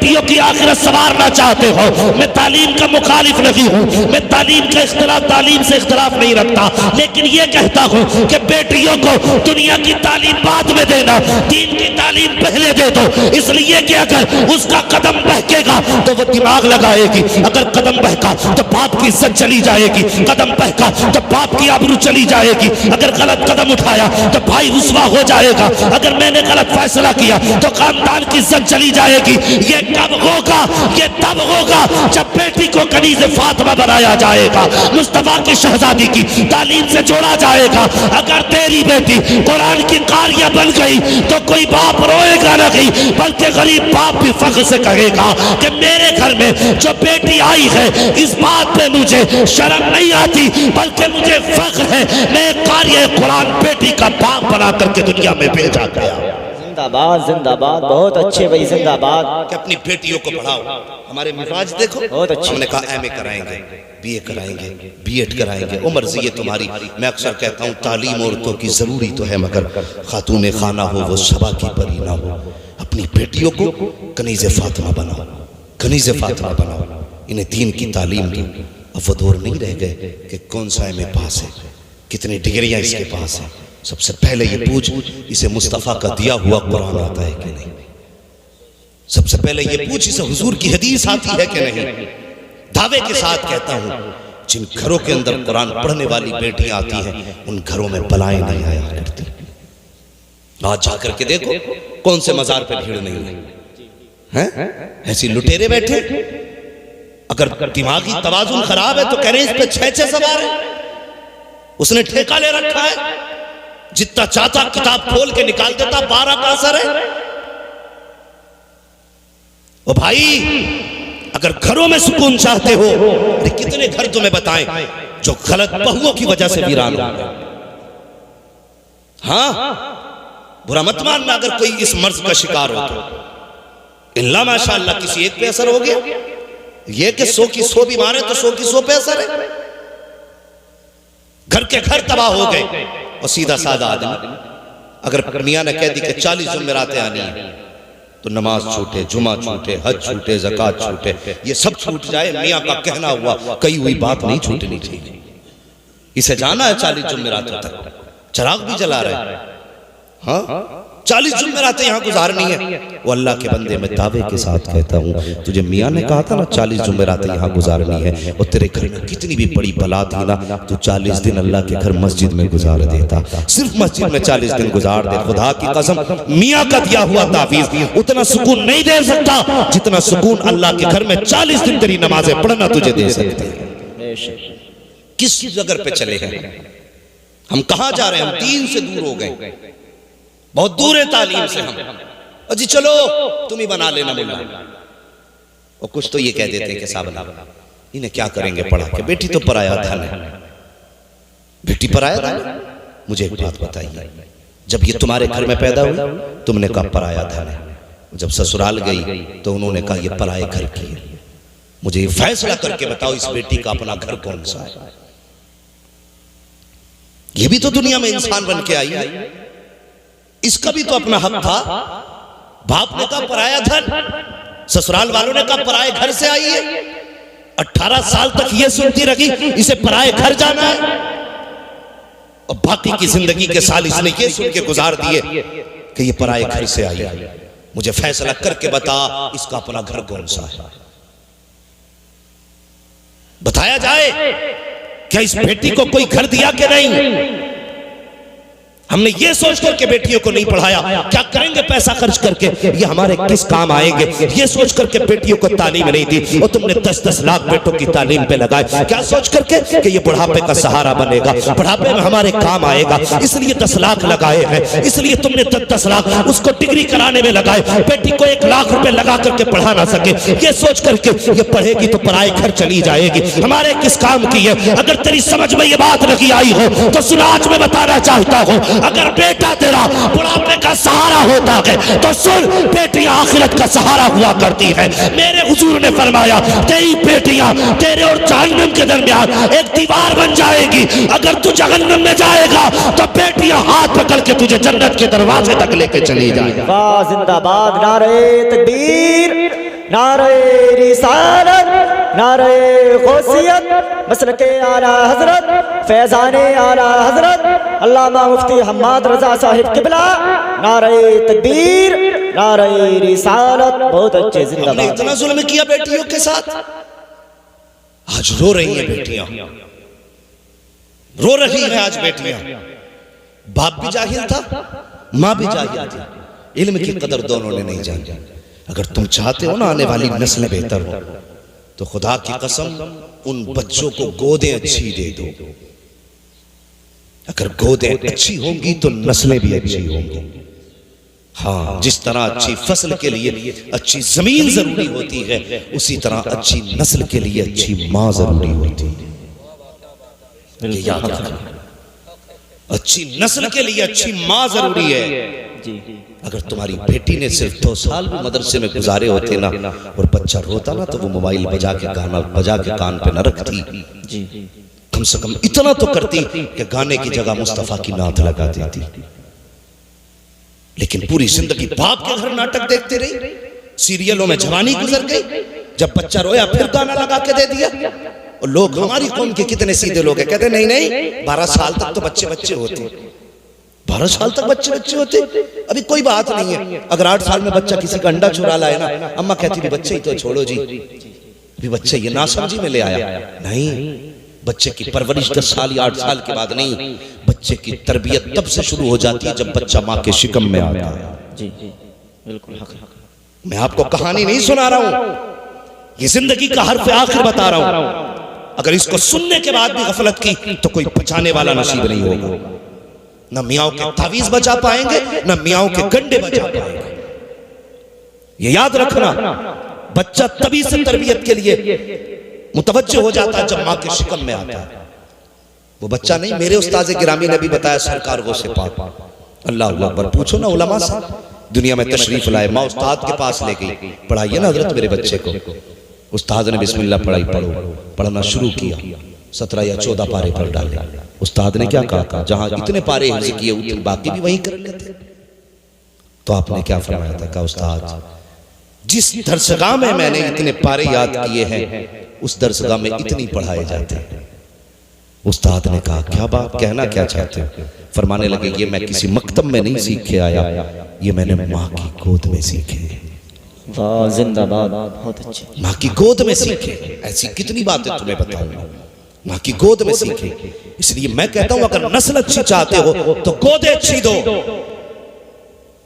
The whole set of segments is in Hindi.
बेटियों की आखिरत संवारना चाहते हो, मैं तालीम का मुखालिफ नहीं हूँ, मैं तालीम का इख्तिलाफ, तालीम से इख्तिलाफ नहीं रखता, लेकिन ये कहता हूँ कि बेटियों को दुनिया की तालीम बाद में देना, दीन की तालीम पहले दे दो। इसलिए कि अगर उसका कदम बहकेगा तो वो दिमाग लगाएगी, अगर कदम बहका तो बाप की इज्जत चली जाएगी, कदम बहका तो बाप की आबरू चली जाएगी, अगर गलत कदम उठाया तो भाई रुसवा हो जाएगा, अगर मैंने गलत फैसला किया तो खानदान की इज्जत चली जाएगी। ये कब होगा? ये तब होगा जब बेटी को कनीज़ फातिमा बनाया जाएगा, मुस्तफा की शहजादी की तालीम से जोड़ा जाएगा। अगर तेरी बेटी कुरान की कारिया बन गई तो कोई बाप रोएगा नहीं, बल्कि गरीब बाप भी फख्र से कहेगा कि मेरे घर में जो बेटी आई है इस बात पे मुझे शर्म नहीं आती, बल्कि मुझे फख्र है, मैं कारिया कुरान बेटी का बाप बना करके दुनिया में भेजा गया। जिंदाबाद जिंदाबाद, बहुत अच्छे भाई, जिंदाबाद। कि अपनी बेटियों को पढ़ाओ। हमारे मिजाज देखो, बहुत अच्छे। हमने कहा एमए कराएंगे, बीए कराएंगे, बीएड कराएंगे, वो मर्जी है तुम्हारी। मैं अक्सर कहता हूँ तालीम औरतों की जरूरी तो है, मगर खातून खाना हो वो सबा की परी ना हो। अपनी बेटियों को कनीज़ फातिमा बनाओ, कनीज़ फातिमा बनाओ, इन्हें दीन की तालीम दो। अब वो दौर नहीं रह गए कि कौन सा एमए पास है, कितनी डिग्रियां इसके पास है। सबसे पहले ये पूछ इसे मुस्तफ़ा का दिया हुआ कुरान आता है कि नहीं। सबसे पहले ये पूछ इसे हुजूर की हदीस आती है कि नहीं। दावे के साथ कहता हूं जिन घरों के अंदर कुरान पढ़ने वाली बेटियां आती हैं उन घरों में बलाएं नहीं आया करती। आज जाकर के देखो कौन से मजार पे भीड़ नहीं है, ऐसी लुटेरे बैठे। अगर दिमागी तवाजुन खराब है तो कह रहे इस पे 6 सवार है, उसने ठेका ले रखा है, जितना चाहता किताब खोल के निकाल देता, 12 का असर है। ओ भाई अगर घरों में सुकून चाहते हो, अरे कितने घर तुम्हें बताएं जो गलत बहुओं की वजह से वीरान हो गए। हाँ, बुरा मत मानना अगर कोई इस मर्ज का शिकार हो तो। इल्ला माशाअल्लाह किसी एक पे असर हो गया, ये कि 100 की 100 भी मारे तो 100 की 100 पे असर है। घर के घर तबाह हो गए। और सीधा साधा आदमी अगर मियाँ ने कह दी कि 40 जुमेरातें आनी है तो नमाज छूटे, जुमा छूटे, हज छूटे, ज़कात छूटे, ये सब छूट जाए। मियाँ का कहना हुआ कही हुई बात नहीं छूटनी चाहिए। इसे जाना है 40 जुमेरातों तक, चिराग भी जला रहा है। हाँ, 40 जुमेरातें यहाँ गुजारनी है। वो अल्लाह के बंदे में दावे के साथ कहता हूँ, तुझे मियाँ ने कहा था ना 40 जुमेरातें यहाँ गुजारनी है, और तेरे घर में कितनी भी बड़ी बला थी ना, तो 40 दिन अल्लाह के घर मस्जिद में गुजार देता। सिर्फ मस्जिद में 40 दिन गुजार दे, खुदा की कसम मियाँ का दिया हुआ तावीज़ उतना सुकून नहीं दे सकता जितना सुकून अल्लाह के घर में 40 दिन तेरी नमाजें पढ़ना तुझे दे सकते हैं। किस जगह पे चले हैं हम, कहाँ जा रहे हैं हम? दीन से दूर हो गए, बहुत दूर है तालीम से हम। अजी चलो तुम ही बना लेना मुल्ला। और कुछ तो ये कह देते हैं कि साहब इन्हें क्या करेंगे पढ़ा के, बेटी तो पराया धन है, बेटी पराया धन है। मुझे एक बात बताइए, जब ये तुम्हारे घर में पैदा हुई तुमने कहा पराया धन है, जब ससुराल गई तो उन्होंने कहा ये पराए घर की है। मुझे ये फैसला करके बताओ इस बेटी का अपना घर कौन सा है? ये भी तो दुनिया में इंसान बन के आई है, इसका भी तो अपना हक था। बाप ने कहा पराया धन, ससुराल वालों ने कहा पराए घर से आई है। 18 साल तक ये सुनती रही इसे पराए घर जाना है, और बाकी की जिंदगी के साल इसने ये सुन के गुजार दिए कि ये पराए घर से आई है। मुझे फैसला करके बता इसका अपना घर कौन सा है, बताया जाए। क्या इस बेटी को कोई घर दिया कि नहीं? हमने ये सोच करके बेटियों को नहीं पढ़ाया, क्या करेंगे पैसा खर्च करके, ये हमारे किस काम आएंगे, ये सोच करके बेटियों को तालीम नहीं दी। और तुमने 10-10 लाख बेटों की तालीम पे लगाए, क्या सोच करके कि ये बुढ़ापे का सहारा बनेगा, बुढ़ापे में हमारे काम आएगा, इसलिए 10 लाख लगाए हैं। इसलिए तुमने 10 लाख उसको डिग्री कराने में लगाए, बेटी को 1 लाख रुपए लगा करके पढ़ा ना सके, ये सोच करके ये पढ़ेगी तो पराए घर चली जाएगी, हमारे किस काम की है। अगर तेरी समझ में ये बात नहीं आई हो तो सुन, आज मैं बताना चाहता हूँ, अगर बेटा तेरा बुढ़ापे का सहारा होता है तो सुन, बेटियां आखिरत का सहारा हुआ करती है। मेरे हुजूर ने फरमाया तेरी बेटियां तेरे और जहन्नम के दरमियान एक दीवार बन जाएगी। अगर तू जहन्नम में जाएगा तो बेटियां हाथ पकड़ के तुझे जन्नत के दरवाजे तक लेके चली जाएगी। वाह जिंदाबाद, नारे तकबीर। नारे रिसालत, नारे गौसियत, मसलके आला हजरत, फैजाने आला हजरत अल्लामा मुफ्ती हम्माद रजा साहिब किबला, नारे तकबीर, नारे रिसालत। बहुत अच्छे, हमने जिंदाबाद। इतना जुल्म किया बेटियों के साथ, आज रो रही हैं बेटियां, रो रही हैं आज बेटियां। बाप भी जाहिल था, माँ भी जाहिल थी, इल्म की कदर दोनों ने नहीं जानी। अगर तुम चाहते हो ना आने वाली नस्लें बेहतर हो, तो खुदा की कसम उन बच्चों को गोदें अच्छी दे दो। अगर गोदें अच्छी होंगी तो नस्लें भी अच्छी होंगी। हाँ, जिस तरह अच्छी फसल के लिए अच्छी जमीन जरूरी होती है, उसी तरह अच्छी नस्ल के लिए अच्छी माँ जरूरी होती है। ये याद रखना, अच्छी नस्ल के लिए अच्छी माँ जरूरी है। अगर तुम्हारी बेटी ने सिर्फ 2 साल भी मदरसे में गुजारे होते ना, और बच्चा रोता ना, तो वो मोबाइल बजा के गाना बजा के कान पे न रखती, कम से कम इतना तो करती कि गाने की जगह मुस्तफा की नात लगा देती। लेकिन पूरी जिंदगी बाप के घर नाटक देखते रही, सीरियलों में जवानी गुजर गई, जब बच्चा रोया फिर गाना लगा के दे दिया। और लोग, हमारी कौम के कितने सीधे लोग हैं, कहते नहीं नहीं 12 साल तक तो बच्चे बच्चे होते, 12 साल तक बच्चे बच्चे होते, अभी कोई बात नहीं है। अगर 8 साल में बच्चा किसी का अंडा चुरा लाए ना, अम्मा कहती थी बच्चे ही तो छोड़ो जी, अभी बच्चे ये नासमझी में ले आया। नहीं, बच्चे की परवरिश 10 साल या 8 साल के बाद नहीं, बच्चे की तरबियत तब से शुरू हो जाती है जब बच्चा माँ के शिकम में आता है। जी जी बिल्कुल हक। मैं आपको कहानी नहीं सुना रहा हूं, ये जिंदगी का हर्फ आखिर बता रहा हूं। अगर इसको सुनने के बाद भी गफलत की तो कोई बचाने वाला नसीब नहीं होगा। न मियाओं के तावीज बचा पाएंगे, न मियाओं के गंडे बचा पाएंगे। ये याद रखना, बच्चा तभी से तरबियत के लिए मुतवज्जो हो जाता है जब माँ के शिकम में आता है। वो बच्चा नहीं, मेरे उस्ताद गिरामी ने भी बताया, सरकार गो से पाक, अल्लाह अकबर। पूछो ना उलमा साहब, दुनिया में तशरीफ लाए, माँ उस्ताद के पास ले गई, पढ़ाइए ना हजरत मेरे बच्चे को। उस्ताद ने बिस्मिल्लाह पढ़ाई, पढ़ना शुरू किया, 17 या 14 पारे पढ़ डाले। उस्ताद ने क्या कहा, जहां इतने पारे हिफ्ज़ किए उतने बाकी भी वही कर लेते। तो आपने क्या फरमाया था, कहा उस्ताद जिस दरसगाह में मैंने इतने पारे याद किए हैं, उस दरसगाह में इतनी पढ़ाए जाते हैं। उस्ताद ने कहा क्या बात, कहना क्या चाहते हो? फरमाने लगे, ये मैं किसी मकतब में नहीं सीख के आया, ये मैंने माँ की गोद में सीखे। वाह जिंदाबाद, बहुत अच्छे। माँ की गोद में सीखे। ऐसी कितनी बातें तुम्हें बताऊंगा, माँ की गोद में सीखे। इसलिए मैं कहता हूं, अगर नस्ल अच्छी चाहते हो तो गोदे अच्छी दो।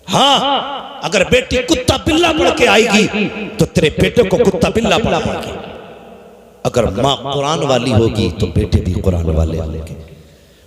हाँ, अगर बेटी कुत्ता बिल्ला पढ़ के आएगी तो तेरे बेटे को कुत्ता बिल्ला पढ़ा पाएगी। अगर माँ कुरान वाली होगी तो बेटे भी कुरान वाले होंगे।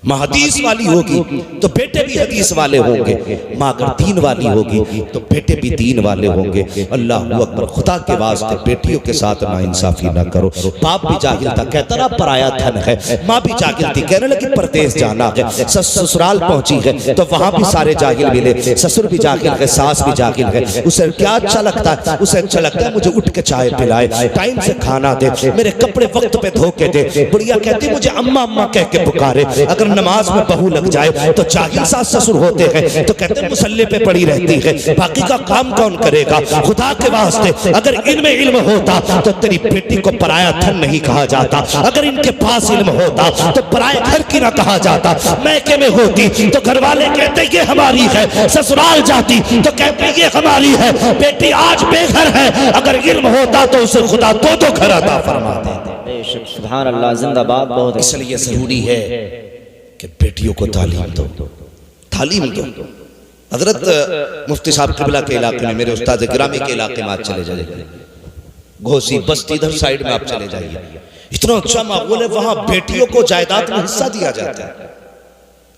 माँ हदीस वाली होगी तो बेटे भी हदीस वाले होंगे। माँ अगर दीन वाली होगी तो बेटे भी दीन वाले होंगे। अल्लाह अकबर। खुदा के वास्ते बेटियों के साथ नाइंसाफी ना करो। बाप भी जाहिल था, कहता रहा पराया धन है। माँ भी जाहिल थी, कहने लगी परदेश जाना है। ससुराल पहुंची है तो वहां भी सारे जाहिल मिले। ससुर भी जाहिल है, सास भी जाहिल है। उसे क्या अच्छा लगता है? उसे अच्छा लगता है मुझे उठ के चाय पिलाए, टाइम से खाना दे, मेरे कपड़े वक्त पे धो के दे। बुढ़िया कहती मुझे अम्मा अम्मा कह के पुकारे। अगर नमाज में बहू लग जाए तो जाहिल सास ससुर होते हैं तो कहते मुसल्ले पे पड़ी रहती है, बाकी का काम कौन करेगा? खुदा के वास्ते अगर इनमें इल्म होता तो तेरी बेटी को पराया धन नहीं कहा जाता। अगर इनके पास इल्म होता तो पराए घर की ना कहा जाता। मैके में होती तो घर वाले कहते ये हमारी है, ससुराल जाती तो कहते ये हमारी है। बेटी आज बेघर है, अगर इल्म होता तो उसे खुदा दो घर अता फरमा देते। सुभान अल्लाह, जिंदाबाद। बहुत इसलिए जरूरी है कि बेटियों को तालीम दो, तालीम दो। हजरत मुफ्ती साहब किबला के इलाके में, मेरे उस्ताद गिरामी के इलाके में आप चले जाइए, घोसी बस्ती इधर साइड में आप चले जाइए, इतना अच्छा माहौल है। वहां बेटियों को जायदाद में हिस्सा दिया जाता है।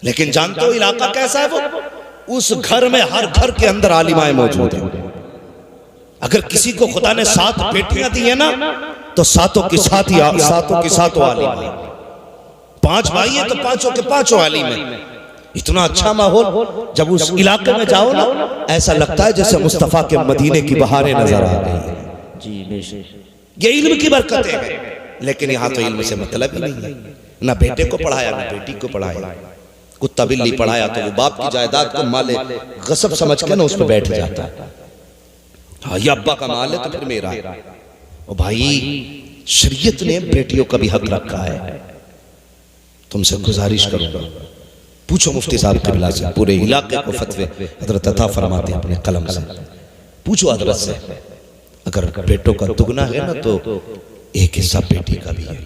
लेकिन जानते हो इलाका कैसा है? वो उस घर में हर घर के अंदर आलिमाएं मौजूद है। अगर किसी को खुदा ने 7 बेटियां दी है ना तो सातों की सातों आलिम। 5 भाई है तो 5 के 5 आलिम है। इतना अच्छा माहौल, जब उस इलाके में जाओ ना ऐसा लगता है जैसे मुस्तफा के मदीने की बहारें नजर आ गई जी। बेशक ये इल्म की बरकतें हैं। लेकिन यहाँ तो इल्म से मतलब ही नहीं है। ना बेटे को पढ़ाया ना बेटी को पढ़ाया। कुत्ता बिल्ली पढ़ाया तो वो बाप की जायदाद को माले गसब समझ के ना उस पर बैठ जाता है। हाँ ये अब्बा का माल है तो फिर मेरा है। ओ भाई शरीयत ने बेटियों का भी हक रखा है। तुमसे गुजारिश करूंगा, पूछो मुफ्ती साहब क़िबला से, पूरे इलाके को फतवे हजरत अता फरमाते हैं अपने कलम से। पूछो हजरत से, अगर बेटों का दुगना है ना तो एक हिस्सा बेटी का भी है।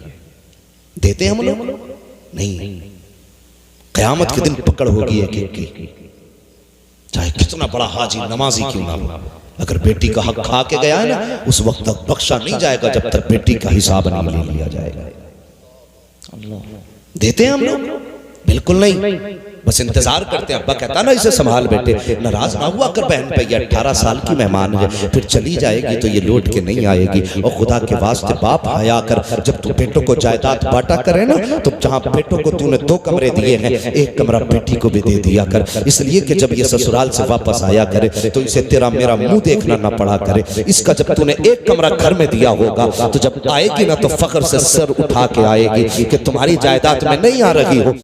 देते हम लोग नहीं। क़यामत के दिन पकड़ होगी एक एक की, चाहे कितना बड़ा हाजी नमाजी क्यों ना हो, अगर बेटी का हक खा के गया है ना उस वक्त तक बख्शा नहीं जाएगा जब तक बेटी का हिसाब नहीं ले लिया जाएगा। देते हैं हम लोग? बिल्कुल नहीं, बस इंतजार करते हैं। अब्बा कहता ना इसे संभाल बेटे, नाराज ना हुआ कर बहन पे, 18 साल की मेहमान है, फिर चली जाएगी तो ये लौट के नहीं आएगी। और खुदा के वास्ते बाप हया कर, जब तू बेटों को जायदाद बांटा करे ना तो जहां बेटों को तूने 2 कमरे दिए हैं, एक कमरा बेटी को भी दे दिया कर, इसलिए कि जब ये ससुराल से वापस आया करे तो इसे तेरा मेरा मुंह देखना ना पड़ा करे। इसका जब तूने 1 कमरा घर में दिया होगा तो जब आएगी ना तो फख्र से सर उठा के आएगी कि तुम्हारी जायदाद में नहीं आ रही हो।